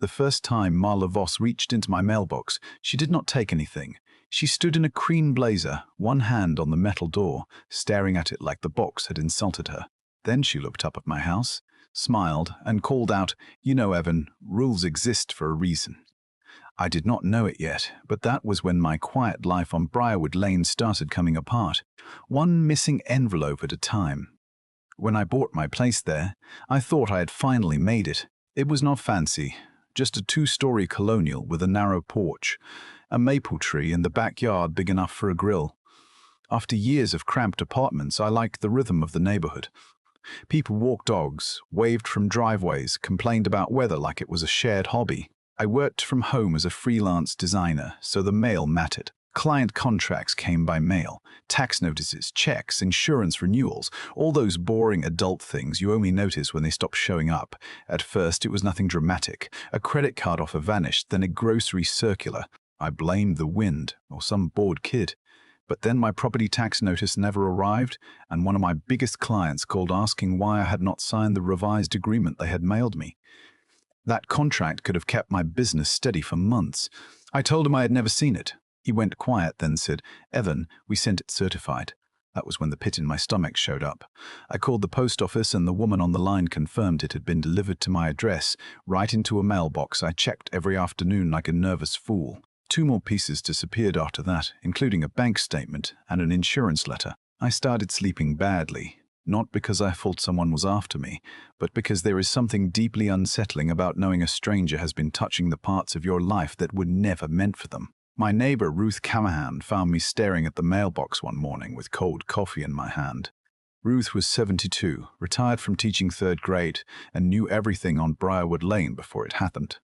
The first time Marla Voss reached into my mailbox, she did not take anything. She stood in a cream blazer, one hand on the metal door, staring at it like the box had insulted her. Then she looked up at my house, smiled, and called out, "You know, Evan, rules exist for a reason." I did not know it yet, but that was when my quiet life on Briarwood Lane started coming apart, one missing envelope at a time. When I bought my place there, I thought I had finally made it. It was not fancy, just a two-story colonial with a narrow porch, a maple tree in the backyard big enough for a grill. After years of cramped apartments, I liked the rhythm of the neighborhood. People walked dogs, waved from driveways, complained about weather like it was a shared hobby. I worked from home as a freelance designer, so the mail mattered. Client contracts came by mail, tax notices, checks, insurance renewals, all those boring adult things you only notice when they stop showing up. At first, it was nothing dramatic. A credit card offer vanished, then a grocery circular. I blamed the wind or some bored kid. But then my property tax notice never arrived, and one of my biggest clients called asking why I had not signed the revised agreement they had mailed me. That contract could have kept my business steady for months. I told him I had never seen it. He went quiet, then said, "Evan, we sent it certified." That was when the pit in my stomach showed up. I called the post office and the woman on the line confirmed it had been delivered to my address, right into a mailbox I checked every afternoon like a nervous fool. 2 more pieces disappeared after that, including a bank statement and an insurance letter. I started sleeping badly. Not because I thought someone was after me, but because there is something deeply unsettling about knowing a stranger has been touching the parts of your life that were never meant for them. My neighbor, Ruth Callahan, found me staring at the mailbox one morning with cold coffee in my hand. Ruth was 72, retired from teaching 3rd grade, and knew everything on Briarwood Lane before it happened.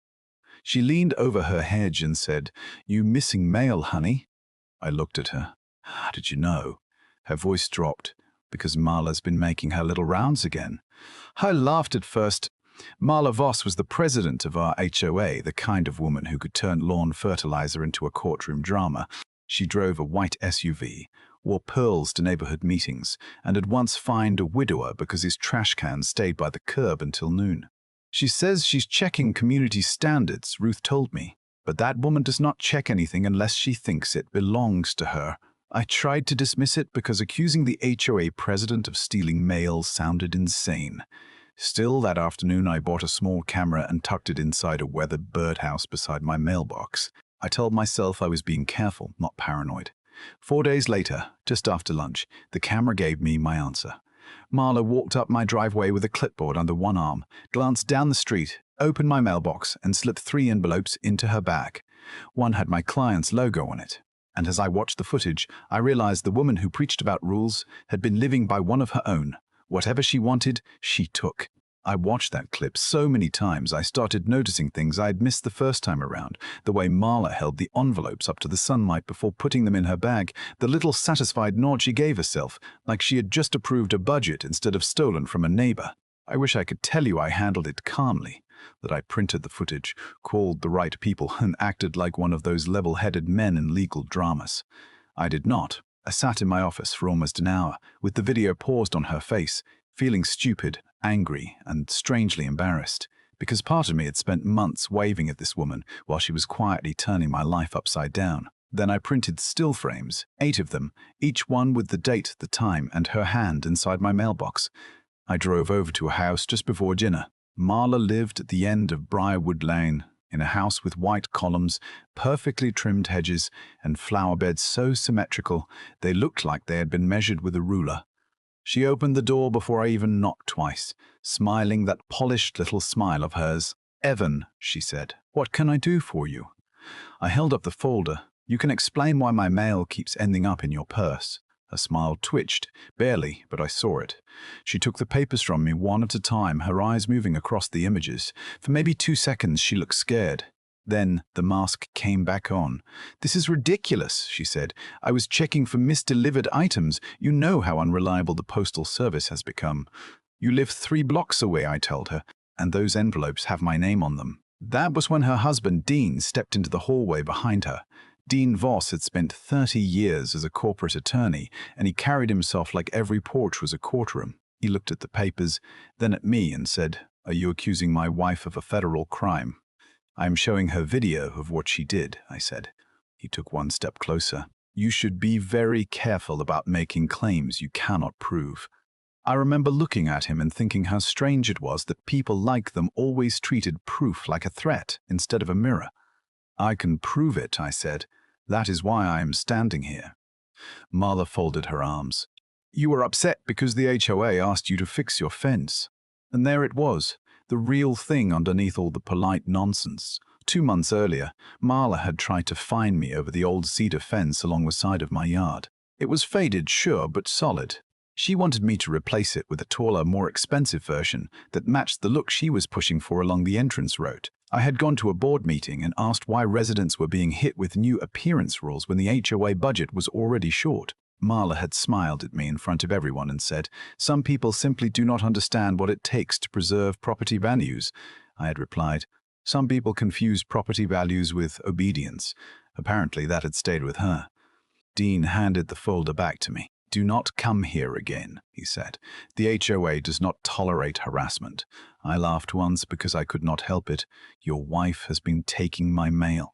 She leaned over her hedge and said, "You missing mail, honey?" I looked at her. "How did you know?" Her voice dropped. "Because Marla's been making her little rounds again." I laughed at first. Marla Voss was the president of our HOA, the kind of woman who could turn lawn fertilizer into a courtroom drama. She drove a white SUV, wore pearls to neighborhood meetings, and had once fined a widower because his trash can stayed by the curb until noon. "She says she's checking community standards," Ruth told me, "but that woman does not check anything unless she thinks it belongs to her." I tried to dismiss it because accusing the HOA president of stealing mail sounded insane. Still, that afternoon I bought a small camera and tucked it inside a weathered birdhouse beside my mailbox. I told myself I was being careful, not paranoid. 4 days later, just after lunch, the camera gave me my answer. Marla walked up my driveway with a clipboard under one arm, glanced down the street, opened my mailbox, and slipped 3 envelopes into her bag. One had my client's logo on it. And as I watched the footage, I realized the woman who preached about rules had been living by one of her own. Whatever she wanted, she took. I watched that clip so many times I started noticing things I had missed the first time around. The way Marla held the envelopes up to the sunlight before putting them in her bag, the little satisfied nod she gave herself, like she had just approved a budget instead of stolen from a neighbor. I wish I could tell you I handled it calmly, that I printed the footage, called the right people, and acted like one of those level-headed men in legal dramas. I did not. I sat in my office for almost an hour, with the video paused on her face, feeling stupid, angry, and strangely embarrassed, because part of me had spent months waving at this woman while she was quietly turning my life upside down. Then I printed still frames, 8 of them, each one with the date, the time, and her hand inside my mailbox. I drove over to a house just before dinner. Marla lived at the end of Briarwood Lane, in a house with white columns, perfectly trimmed hedges, and flower beds so symmetrical they looked like they had been measured with a ruler. She opened the door before I even knocked twice, smiling that polished little smile of hers. "Evan," she said, "what can I do for you?" I held up the folder. "You can explain why my mail keeps ending up in your purse." Her smile twitched, barely, but I saw it. She took the papers from me one at a time, her eyes moving across the images. For maybe 2 seconds she looked scared. Then the mask came back on. "This is ridiculous," she said. "I was checking for misdelivered items. You know how unreliable the postal service has become." "You live 3 blocks away," I told her, "and those envelopes have my name on them." That was when her husband, Dean, stepped into the hallway behind her. Dean Voss had spent 30 years as a corporate attorney, and he carried himself like every porch was a courtroom. He looked at the papers, then at me and said, "Are you accusing my wife of a federal crime?" "I'm showing her video of what she did," I said. He took one step closer. "You should be very careful about making claims you cannot prove." I remember looking at him and thinking how strange it was that people like them always treated proof like a threat instead of a mirror. "I can prove it," I said. "That is why I am standing here." Marla folded her arms. "You were upset because the HOA asked you to fix your fence. And there it was, the real thing underneath all the polite nonsense. 2 months earlier, Marla had tried to fine me over the old cedar fence along the side of my yard. It was faded, sure, but solid. She wanted me to replace it with a taller, more expensive version that matched the look she was pushing for along the entrance road. I had gone to a board meeting and asked why residents were being hit with new appearance rules when the HOA budget was already short. Marla had smiled at me in front of everyone and said, "Some people simply do not understand what it takes to preserve property values." I had replied, "Some people confuse property values with obedience." Apparently that had stayed with her. Dean handed the folder back to me. "Do not come here again," he said. "The HOA does not tolerate harassment." I laughed once because I could not help it. "Your wife has been taking my mail."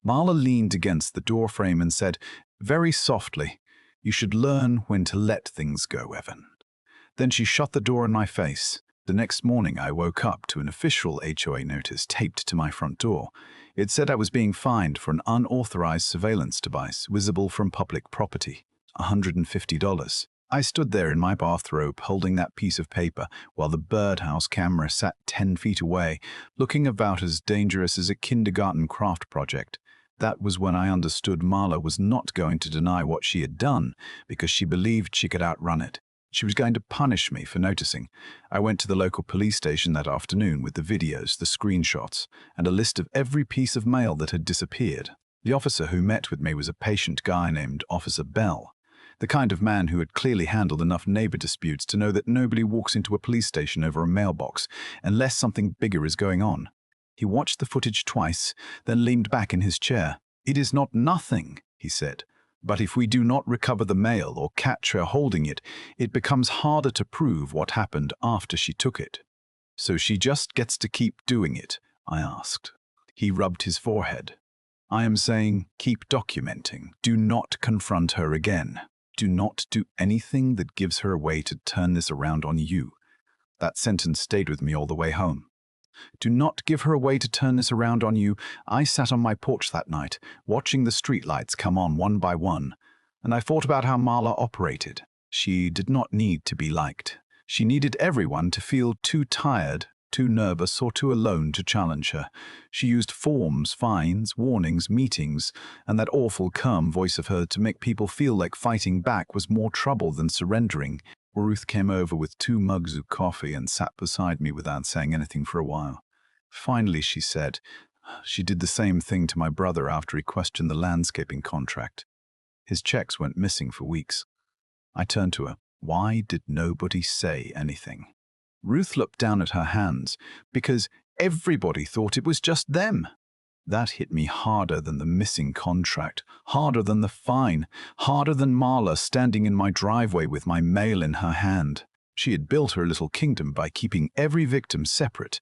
Marla leaned against the doorframe and said, very softly, "You should learn when to let things go, Evan." Then she shut the door in my face. The next morning I woke up to an official HOA notice taped to my front door. It said I was being fined for an unauthorized surveillance device visible from public property. $150. I stood there in my bathrobe holding that piece of paper while the birdhouse camera sat 10 feet away, looking about as dangerous as a kindergarten craft project. That was when I understood Marla was not going to deny what she had done because she believed she could outrun it. She was going to punish me for noticing. I went to the local police station that afternoon with the videos, the screenshots, and a list of every piece of mail that had disappeared. The officer who met with me was a patient guy named Officer Bell. The kind of man who had clearly handled enough neighbor disputes to know that nobody walks into a police station over a mailbox unless something bigger is going on. He watched the footage twice, then leaned back in his chair. "It is not nothing," he said. "But if we do not recover the mail or catch her holding it, it becomes harder to prove what happened after she took it." "So she just gets to keep doing it?" I asked. He rubbed his forehead. "I am saying keep documenting. Do not confront her again. Do not do anything that gives her a way to turn this around on you." That sentence stayed with me all the way home. Do not give her a way to turn this around on you. I sat on my porch that night, watching the streetlights come on one by one, and I thought about how Marla operated. She did not need to be liked. She needed everyone to feel too tired, too nervous, or too alone to challenge her. She used forms, fines, warnings, meetings, and that awful calm voice of her to make people feel like fighting back was more trouble than surrendering. Ruth came over with 2 mugs of coffee and sat beside me without saying anything for a while. Finally, she said, "She did the same thing to my brother after he questioned the landscaping contract. His checks went missing for weeks." I turned to her. Why did nobody say anything? Ruth looked down at her hands because everybody thought it was just them. That hit me harder than the missing contract, harder than the fine, harder than Marla standing in my driveway with my mail in her hand. She had built her little kingdom by keeping every victim separate,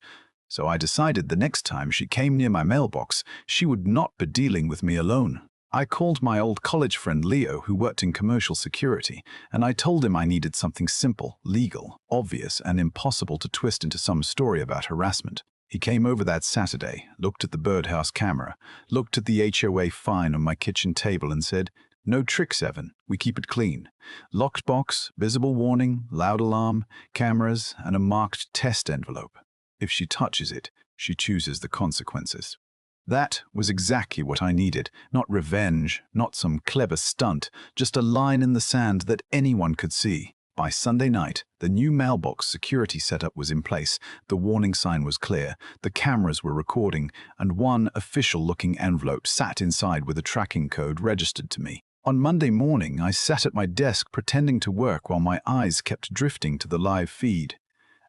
so I decided the next time she came near my mailbox, she would not be dealing with me alone. I called my old college friend Leo, who worked in commercial security, and I told him I needed something simple, legal, obvious, and impossible to twist into some story about harassment. He came over that Saturday, looked at the birdhouse camera, looked at the HOA fine on my kitchen table and said, "No tricks, Evan. We keep it clean. Locked box, visible warning, loud alarm, cameras, and a marked test envelope. If she touches it, she chooses the consequences." That was exactly what I needed. Not revenge, not some clever stunt, just a line in the sand that anyone could see. By Sunday night, the new mailbox security setup was in place, the warning sign was clear, the cameras were recording, and one official-looking envelope sat inside with a tracking code registered to me. On Monday morning, I sat at my desk pretending to work while my eyes kept drifting to the live feed.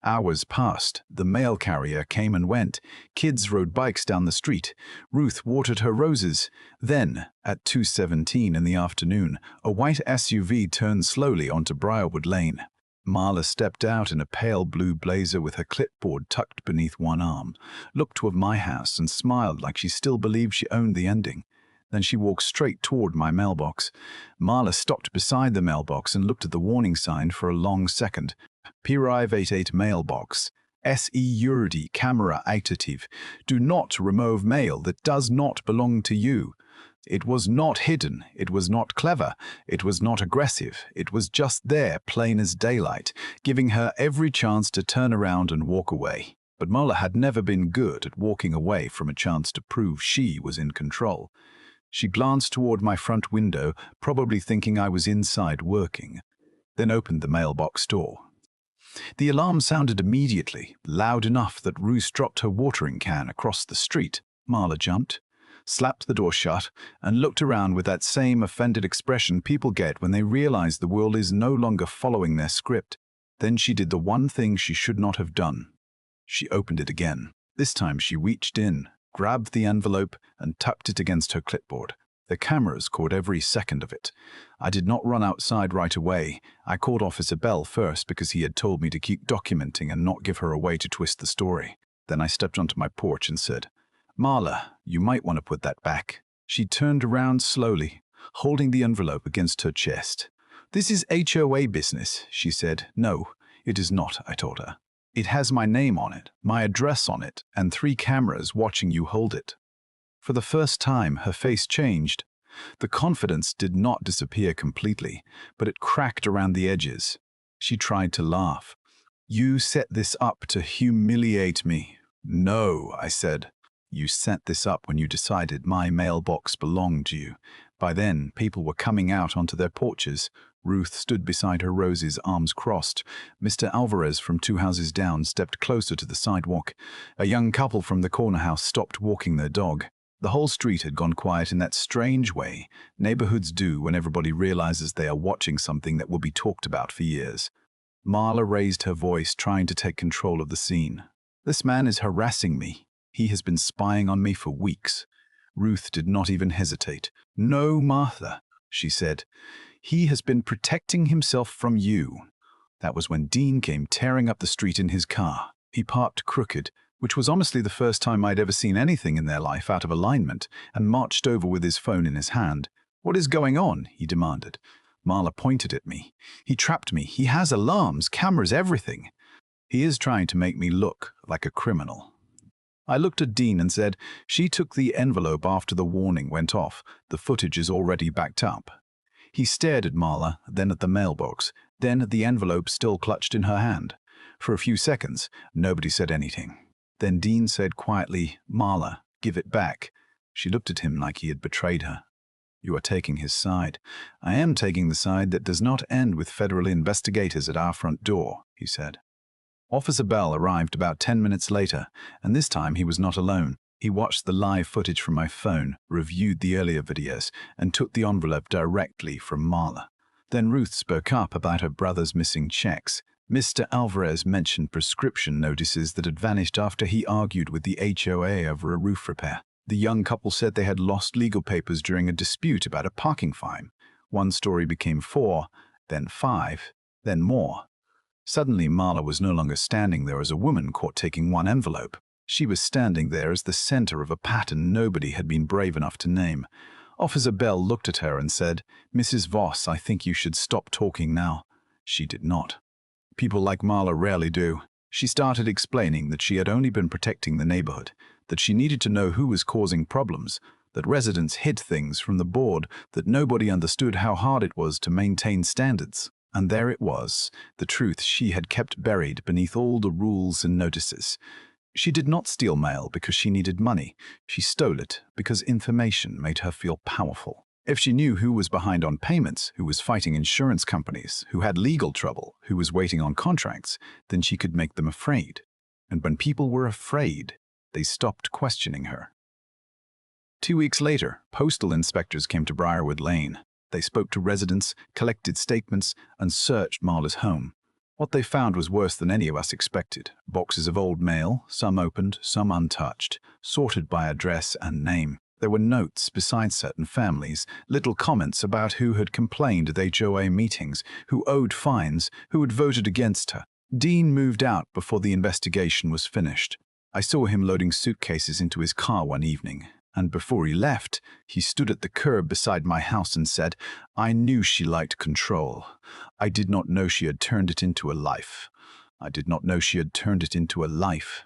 Hours passed. The mail carrier came and went. Kids rode bikes down the street. Ruth watered her roses. Then, at 2:17 in the afternoon, a white SUV turned slowly onto Briarwood Lane. Marla stepped out in a pale blue blazer with her clipboard tucked beneath one arm, looked toward my house and smiled like she still believed she owned the ending. Then she walked straight toward my mailbox. Marla stopped beside the mailbox and looked at the warning sign for a long second. P588 mailbox. SE camera active. Do not remove mail that does not belong to you. It was not hidden, it was not clever, it was not aggressive, it was just there, plain as daylight, giving her every chance to turn around and walk away. But Marla had never been good at walking away from a chance to prove she was in control. She glanced toward my front window, probably thinking I was inside working, then opened the mailbox door. The alarm sounded immediately, loud enough that Ruth dropped her watering can across the street. Marla jumped, slapped the door shut, and looked around with that same offended expression people get when they realize the world is no longer following their script. Then she did the one thing she should not have done. She opened it again. This time she reached in, grabbed the envelope, and tucked it against her clipboard. The cameras caught every second of it. I did not run outside right away. I called Officer Bell first because he had told me to keep documenting and not give her a way to twist the story. Then I stepped onto my porch and said, "Marla, you might want to put that back." She turned around slowly, holding the envelope against her chest. "This is HOA business," she said. "No, it is not," I told her. "It has my name on it, my address on it, and 3 cameras watching you hold it." For the first time, her face changed. The confidence did not disappear completely, but it cracked around the edges. She tried to laugh. "You set this up to humiliate me." "No," I said. "You set this up when you decided my mailbox belonged to you. By then, people were coming out onto their porches." Ruth stood beside her roses, arms crossed. Mr. Alvarez from 2 houses down stepped closer to the sidewalk. A young couple from the corner house stopped walking their dog. The whole street had gone quiet in that strange way neighborhoods do when everybody realizes they are watching something that will be talked about for years. Marla raised her voice, trying to take control of the scene. "This man is harassing me. He has been spying on me for weeks." Ruth did not even hesitate. "No, Martha," she said. "He has been protecting himself from you." That was when Dean came tearing up the street in his car. He parked crooked, which was honestly the first time I'd ever seen anything in their life out of alignment, and marched over with his phone in his hand. "What is going on?" he demanded. Marla pointed at me. "He trapped me. He has alarms, cameras, everything. He is trying to make me look like a criminal." I looked at Dean and said, "She took the envelope after the warning went off. The footage is already backed up." He stared at Marla, then at the mailbox, then at the envelope still clutched in her hand. For a few seconds, nobody said anything. Then Dean said quietly, "Marla, give it back." She looked at him like he had betrayed her. "You are taking his side." "I am taking the side that does not end with federal investigators at our front door," he said. Officer Bell arrived about 10 minutes later, and this time he was not alone. He watched the live footage from my phone, reviewed the earlier videos, and took the envelope directly from Marla. Then Ruth spoke up about her brother's missing checks. Mr. Alvarez mentioned prescription notices that had vanished after he argued with the HOA over a roof repair. The young couple said they had lost legal papers during a dispute about a parking fine. One story became 4, then 5, then more. Suddenly, Marla was no longer standing there as a woman caught taking one envelope. She was standing there as the center of a pattern nobody had been brave enough to name. Officer Bell looked at her and said, "Mrs. Voss, I think you should stop talking now." She did not. People like Marla rarely do. She started explaining that she had only been protecting the neighborhood, that she needed to know who was causing problems, that residents hid things from the board, that nobody understood how hard it was to maintain standards. And there it was, the truth she had kept buried beneath all the rules and notices. She did not steal mail because she needed money. She stole it because information made her feel powerful. If she knew who was behind on payments, who was fighting insurance companies, who had legal trouble, who was waiting on contracts, then she could make them afraid. And when people were afraid, they stopped questioning her. 2 weeks later, postal inspectors came to Briarwood Lane. They spoke to residents, collected statements, and searched Marla's home. What they found was worse than any of us expected. Boxes of old mail, some opened, some untouched, sorted by address and name. There were notes beside certain families, little comments about who had complained at HOA meetings, who owed fines, who had voted against her. Dean moved out before the investigation was finished. I saw him loading suitcases into his car one evening, and before he left, he stood at the curb beside my house and said, "I knew she liked control. I did not know she had turned it into a life. I did not know she had turned it into a life."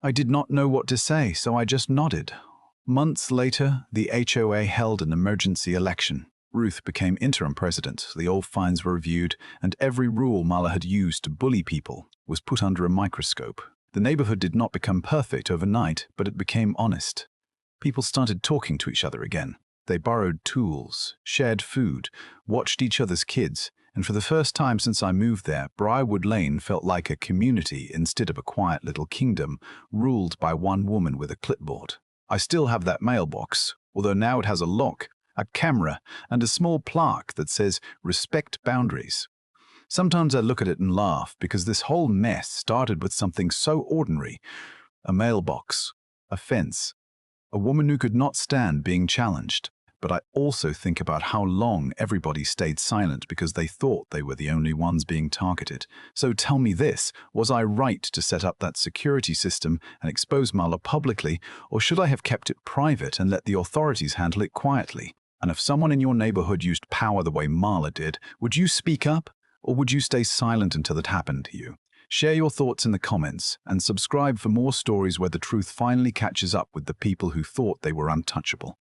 I did not know what to say, so I just nodded. Months later, the HOA held an emergency election. Ruth became interim president, the old fines were reviewed, and every rule Marla had used to bully people was put under a microscope. The neighborhood did not become perfect overnight, but it became honest. People started talking to each other again. They borrowed tools, shared food, watched each other's kids, and for the first time since I moved there, Briarwood Lane felt like a community instead of a quiet little kingdom ruled by one woman with a clipboard. I still have that mailbox, although now it has a lock, a camera, and a small plaque that says, "Respect boundaries." Sometimes I look at it and laugh because this whole mess started with something so ordinary. A mailbox, a fence, a woman who could not stand being challenged. But I also think about how long everybody stayed silent because they thought they were the only ones being targeted. So tell me this, was I right to set up that security system and expose Marla publicly, or should I have kept it private and let the authorities handle it quietly? And if someone in your neighborhood used power the way Marla did, would you speak up, or would you stay silent until it happened to you? Share your thoughts in the comments and subscribe for more stories where the truth finally catches up with the people who thought they were untouchable.